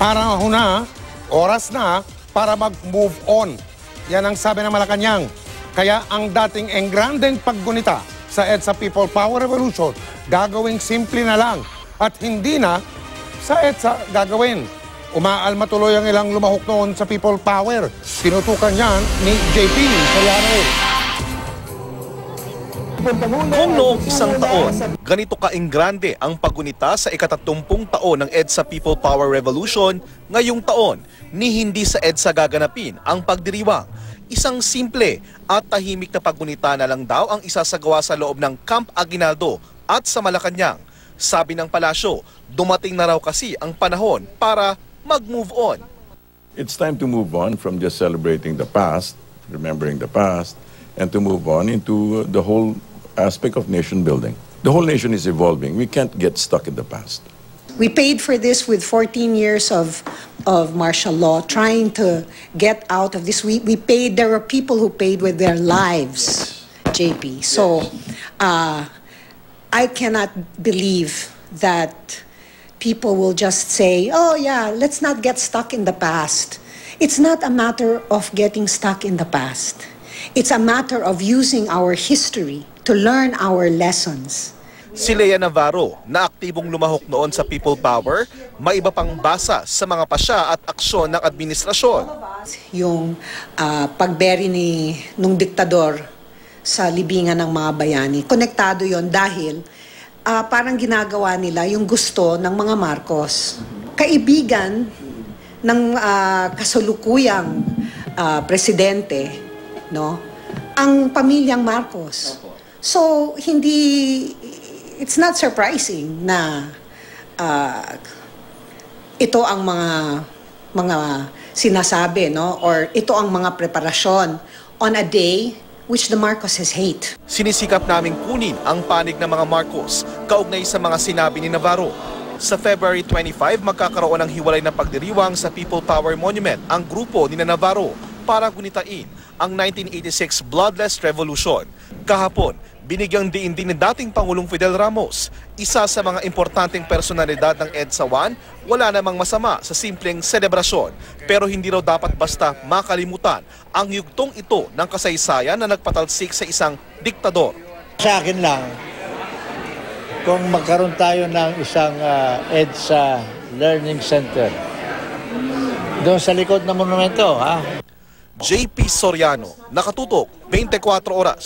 Para na, oras na para mag-move on. Yan ang sabi ng Malacanang. Kaya ang dating engrandeng paggunita sa EDSA People Power Revolution, gagawing simple na lang at hindi na sa EDSA gagawin. Umaalma tuloy ang ilang lumahok noon sa People Power. Tinutukan yan ni JP Soriano. Kung noong isang taon, ganito kaingrande ang paggunita sa ika-30 taon ng EDSA People Power Revolution, ngayong taon, ni hindi sa EDSA gaganapin ang pagdiriwang. Isang simple at tahimik na paggunita na lang daw ang isasagawa sa loob ng Camp Aguinaldo at sa Malacanang. Sabi ng palasyo, dumating na raw kasi ang panahon para mag-move on. It's time to move on from just celebrating the past, remembering the past, and to move on into the whole aspect of nation building. The whole nation is evolving. We can't get stuck in the past. We paid for this with 14 years of martial law, trying to get out of this. We paid, there were people who paid with their lives, JP. So I cannot believe that people will just say, oh yeah, let's not get stuck in the past. It's not a matter of getting stuck in the past. It's a matter of using our history to learn our lessons. Si Lea Navarro, na aktibong lumahok noon sa People Power, may iba pang basa sa mga pasya at aksyon ng administrasyon. Yung pagbury nung diktador sa libingan ng mga bayani, konektado yon dahil parang ginagawa nila yung gusto ng mga Marcos. Kaibigan ng kasalukuyang presidente, no? Ang pamilyang Marcos. So, it's not surprising na ito ang mga sinasabi, no? Or ito ang mga preparasyon on a day which the Marcoses hate. Sinisikap naming kunin ang panig ng mga Marcos kaugnay sa mga sinabi ni Navarro. Sa February 25, magkakaroon ng hiwalay na pagdiriwang sa People Power Monument ang grupo ni Navarro para gunitain ang 1986 Bloodless Revolution. Kahapon, binigyang diin din ni dating Pangulong Fidel Ramos. Isa sa mga importanteng personalidad ng EDSA 1, wala namang masama sa simpleng selebrasyon. Pero hindi raw dapat basta makalimutan ang yugtong ito ng kasaysayan na nagpatalsik sa isang diktador. Sa akin lang, kung magkaroon tayo ng isang EDSA Learning Center doon sa likod ng monumento, ha? JP Soriano, nakatutok 24 oras.